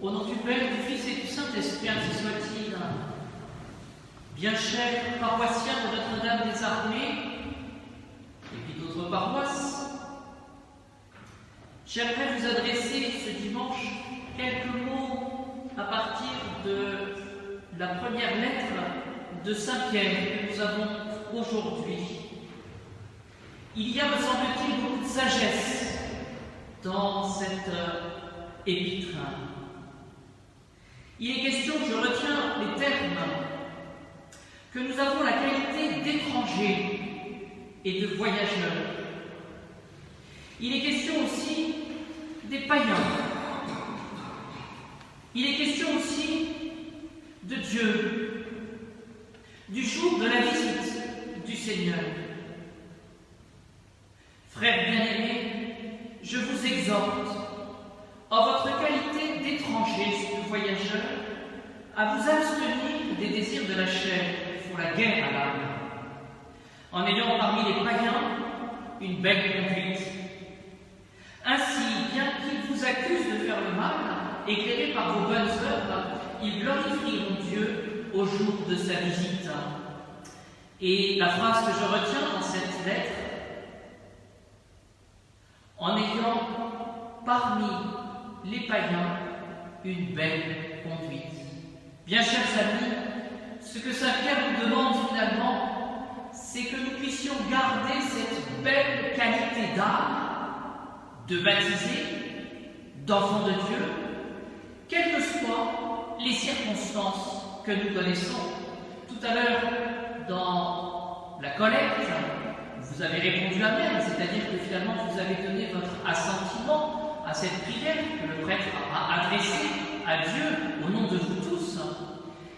Au nom du Père, du Fils et du Saint-Esprit, ainsi soit-il. Bien chers paroissiens de Notre-Dame des Armées, et puis d'autres paroisses, j'aimerais vous adresser ce dimanche quelques mots à partir de la première lettre de Saint Pierre que nous avons aujourd'hui. Il y a, me semble-t-il, beaucoup de sagesse dans cette épître. Il est question, je retiens les termes, que nous avons la qualité d'étrangers et de voyageurs. Il est question aussi des païens. Il est question aussi de Dieu, du jour de la visite du Seigneur. Frères bien-aimés, je vous exhorte, en votre qualité d'étrangers et de voyageurs, à vous abstenir des désirs de la chair qui font la guerre à l'âme, en ayant parmi les païens une belle conduite. Ainsi, bien qu'ils vous accusent de faire le mal, éclairés par vos bonnes œuvres, ils glorifieront Dieu au jour de sa visite. Et la phrase que je retiens dans cette lettre, en ayant parmi les païens une belle conduite. Bien chers amis, ce que Saint Pierre nous demande finalement, c'est que nous puissions garder cette belle qualité d'âme, de baptisés, d'enfants de Dieu, quelles que soient les circonstances que nous connaissons. Tout à l'heure, dans la collecte, vous avez répondu Amen, c'est-à-dire que finalement vous avez donné votre assentiment à cette prière que le prêtre a adressée à Dieu au nom de vous tous.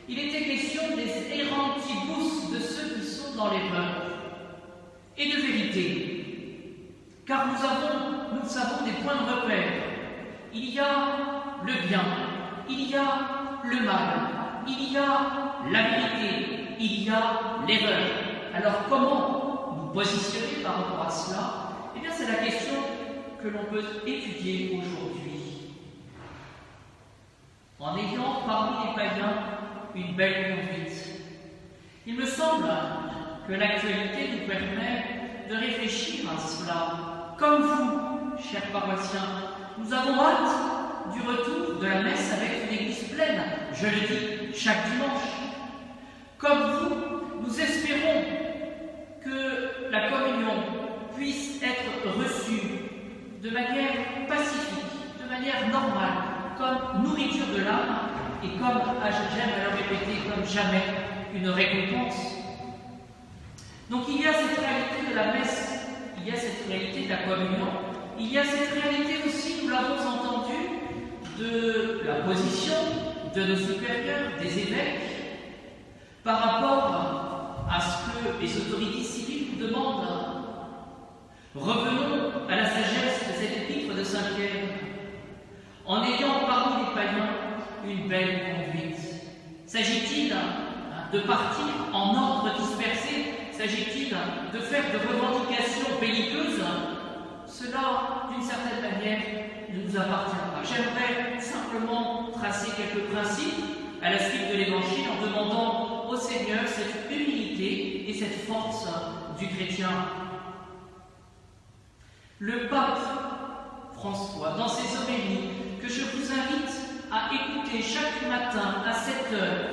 Il était question des errantibus, de ceux qui sont dans l'erreur, et de vérité, car nous savons des points de repère. Il y a le bien, il y a le mal, il y a la vérité, il y a l'erreur. Alors comment nous positionner par rapport à cela? Eh bien, c'est la question que l'on peut étudier aujourd'hui. En ayant parmi les païens une belle conduite. Il me semble que l'actualité nous permet de réfléchir à cela. Comme vous, chers paroissiens, nous avons hâte du retour de la messe avec une église pleine, je le dis, chaque dimanche. Comme vous, nous espérons que la communion puisse être reçue de manière pacifique, de manière normale, comme nourriture de l'âme et comme, j'aime à le répéter, comme jamais une récompense. Donc il y a cette réalité de la messe, il y a cette réalité de la communion, il y a cette réalité aussi, nous l'avons entendu, de la position de nos supérieurs, des évêques, par rapport à ce que les autorités civiles nous demandent. Revenons à la sagesse de cette épître de Saint Pierre. En ayant parmi les païens une belle conduite. S'agit-il de partir en ordre dispersé? S'agit-il de faire de revendications belliqueuses? Cela, d'une certaine manière, ne nous appartient pas. J'aimerais simplement tracer quelques principes à la suite de l'Évangile en demandant au Seigneur cette humilité et cette force du chrétien. Le pape François, dans ses homélies, que je vous invite à écouter chaque matin à 7 heures,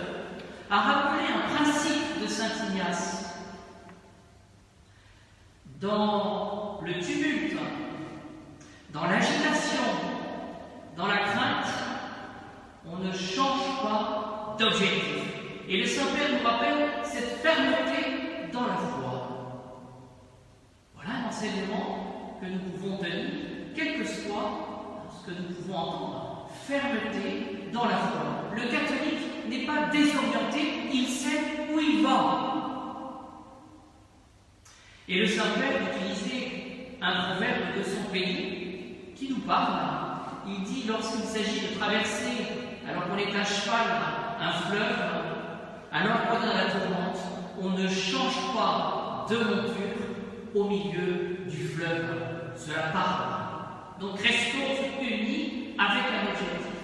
a rappelé un principe de Saint Ignace. Dans le tumulte, dans l'agitation, dans la crainte, on ne change pas d'objectif. Et le Saint-Père nous rappelle cette fermeté dans la foi. Voilà un enseignement que nous pouvons tenir, quel que soit ce que nous pouvons entendre. Fermeté dans la foi. Le catholique n'est pas désorienté, il sait où il va. Et le Saint-Père utilisait un proverbe de son pays qui nous parle. Il dit, lorsqu'il s'agit de traverser, alors qu'on est à cheval, un fleuve, alors qu'on est dans la tourmente, on ne change pas de monture au milieu du fleuve. Cela parle. Donc restons unis avec un objectif.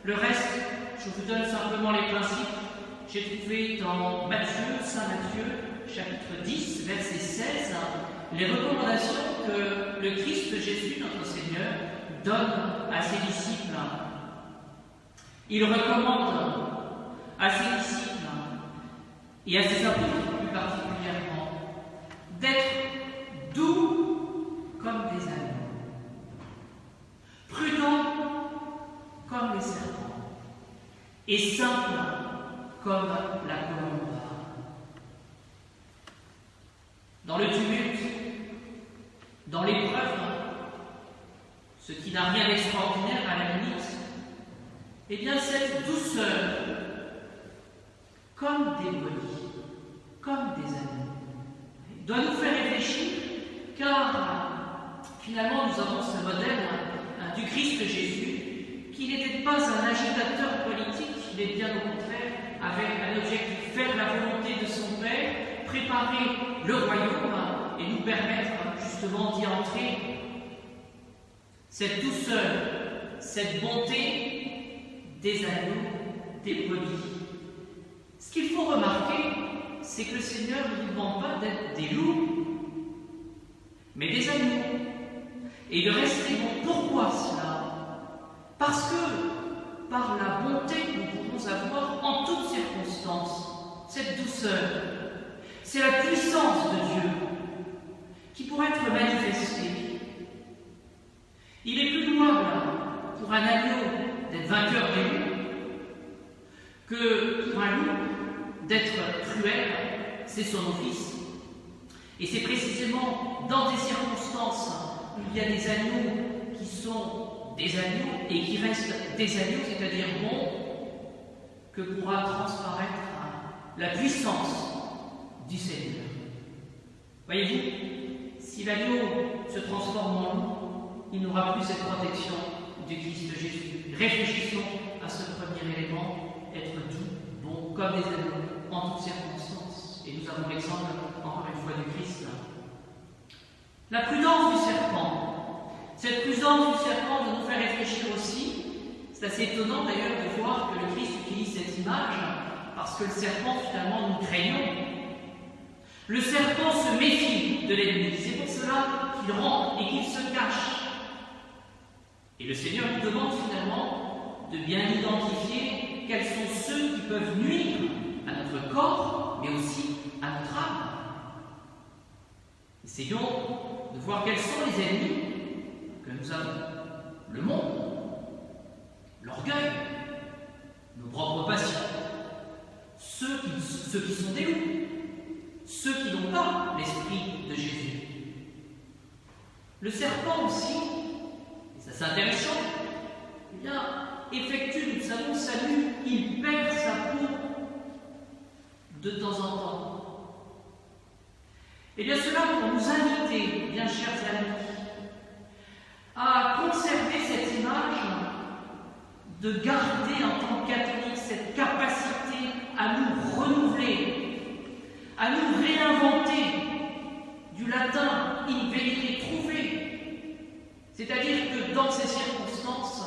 Le reste, je vous donne simplement les principes. J'ai trouvé dans Matthieu, Saint Matthieu, chapitre 10, verset 16, les recommandations que le Christ Jésus, notre Seigneur, donne à ses disciples. Il recommande à ses disciples et à ses apôtres plus particulièrement d'être doux comme des agneaux, prudents comme les serpents et simples comme la colombe. Dans le tumulte, dans l'épreuve, ce qui n'a rien d'extraordinaire à la limite, eh bien cette douceur, comme des brebis, comme des agneaux, doit nous faire réfléchir, car finalement nous avons ce modèle du Christ Jésus, qui n'était pas un agitateur politique, il est bien au contraire, avec un objectif, faire la volonté de son Père, préparer le royaume et nous permettre justement d'y entrer. Cette douceur, cette bonté des agneaux, des brebis. Ce qu'il faut remarquer, c'est que le Seigneur ne nous demande pas d'être des loups, mais des agneaux. Et il reste bon. Pourquoi cela? Parce que par la bonté que nous pouvons avoir en toutes circonstances, cette douceur, c'est la puissance de Dieu qui pourrait être manifestée. Il est plus louable pour un agneau d'être vainqueur des loups que pour un loup d'être cruel, c'est son office. Et c'est précisément dans des circonstances où il y a des agneaux qui sont des agneaux et qui restent des agneaux, c'est-à-dire bons, que pourra transparaître la puissance du Seigneur. Voyez-vous, si l'agneau se transforme en loup, il n'aura plus cette protection du Christ Jésus. Réfléchissons à ce premier élément, être doux, bon, comme des agneaux, en toutes circonstances. Et nous avons l'exemple, encore une fois, du Christ. La prudence du serpent. Cette prudence du serpent doit nous faire réfléchir aussi. C'est assez étonnant d'ailleurs de voir que le Christ utilise cette image, parce que le serpent, finalement, nous craignons. Le serpent se méfie de l'ennemi. C'est pour cela qu'il rentre et qu'il se cache. Et le Seigneur nous demande finalement de bien identifier quels sont ceux qui peuvent nuire à notre corps, mais aussi à notre âme. Essayons de voir quels sont les ennemis que nous avons. Le monde, l'orgueil, nos propres passions, ceux qui sont des loups, ceux qui n'ont pas l'esprit de Jésus. Le serpent aussi, et ça c'est intéressant, eh bien, effectue, nous savons, salut, il perd sa peau de temps en temps. Et bien cela pour nous inviter, bien chers amis, à conserver cette image de garder en tant que catholique cette capacité à nous renouveler, à nous réinventer, du latin invenire, trouver. C'est-à-dire que dans ces circonstances,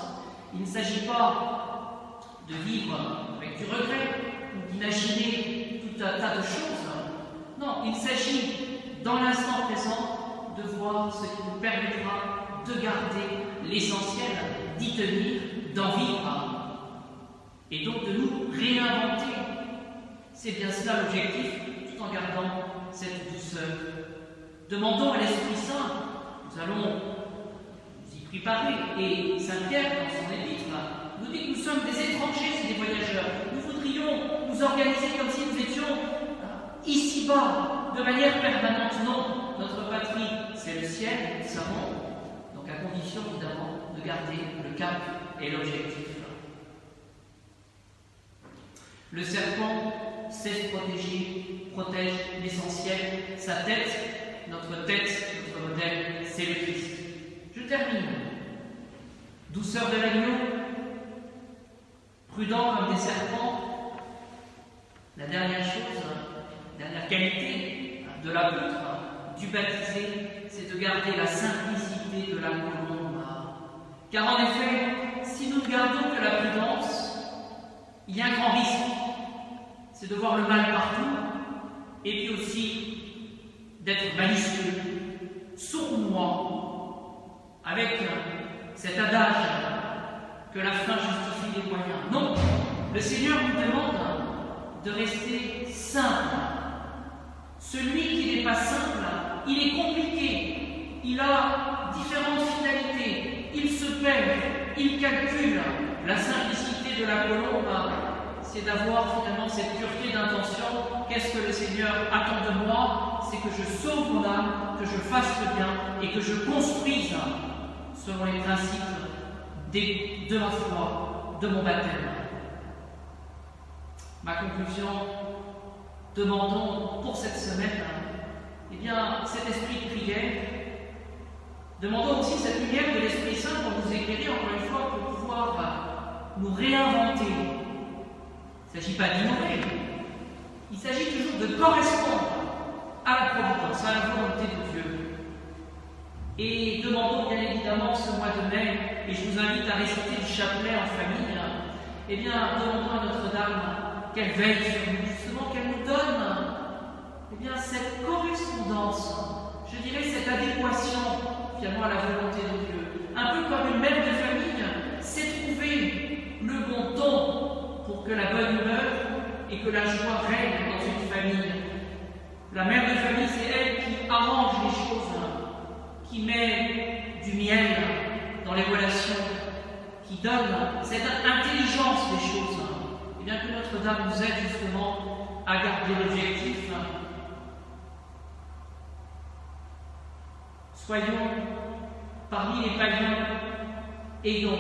il ne s'agit pas de vivre avec du regret ou d'imaginer tout un tas de choses. Non, il s'agit dans l'instant présent de voir ce qui nous permettra de garder l'essentiel, d'y tenir, d'en vivre et donc de nous réinventer. C'est bien cela l'objectif, tout en gardant cette douceur. Demandons à l'Esprit Saint, nous allons nous y préparer, et Saint Pierre dans son épître nous dit que nous sommes des étrangers et des voyageurs. Nous voudrions nous organiser comme si nous étions ici-bas, de manière permanente. Non, notre patrie, c'est le ciel, nous le savons, donc à condition évidemment de garder le cap et l'objectif. Le serpent sait se protéger, protège l'essentiel, sa tête, notre modèle, c'est le Christ. Je termine. Douceur de l'agneau, prudent comme des serpents. La dernière chose, dernière qualité de l'apôtre, du baptisé, c'est de garder la simplicité de la colombe. Car en effet, si nous ne gardons que la prudence, il y a un grand risque, c'est de voir le mal partout, et puis aussi d'être malicieux, sournois, avec cet adage que la fin justifie les moyens. Non, le Seigneur nous demande de rester simple. Celui qui n'est pas simple, il est compliqué, il a différentes finalités, il se perd, il calcule. La simplicité de la colombe, c'est d'avoir finalement cette pureté d'intention. Qu'est-ce que le Seigneur attend de moi? C'est que je sauve mon âme, que je fasse le bien et que je construise selon les principes de ma foi, de mon baptême. Ma conclusion, demandons pour cette semaine, eh bien, cet esprit de prière. Demandons aussi cette lumière de l'Esprit Saint pour nous éclairer, encore une fois, pour pouvoir nous réinventer. Il ne s'agit pas d'innover, il s'agit toujours de correspondre à la providence, à la volonté de Dieu. Et demandons bien évidemment ce mois de mai, et je vous invite à réciter du chapelet en famille, eh bien, demandons à Notre-Dame qu'elle veille sur nous, justement, qu'elle nous donne eh bien, cette correspondance, je dirais cette adéquation finalement à la volonté de Dieu. Un peu comme une mère de famille sait trouver le bon ton pour que la bonne humeur et que la joie règne dans une famille. La mère de famille, c'est elle qui arrange les choses, qui met du miel dans les relations, qui donne cette intelligence des choses. Et bien que Notre-Dame nous aide justement à garder l'objectif. Soyons parmi les païens, ayons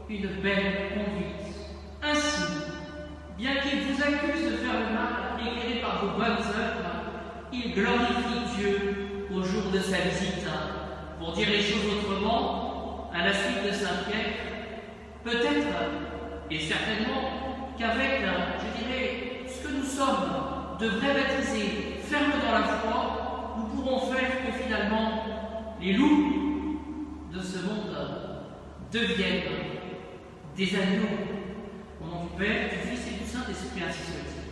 une belle conduite. Ainsi, bien qu'ils vous accusent de faire le mal, éclairés par vos bonnes œuvres, ils glorifient Dieu au jour de sa visite. Pour dire les choses autrement, à la suite de Saint Pierre, peut-être et certainement qu'avec, je dirais, ce que nous sommes, de vrais baptisés, fermes dans la foi, nous pourrons faire que finalement les loups de ce monde deviennent des agneaux. Au nom du Père, du Fils et du Saint-Esprit, ainsi soit.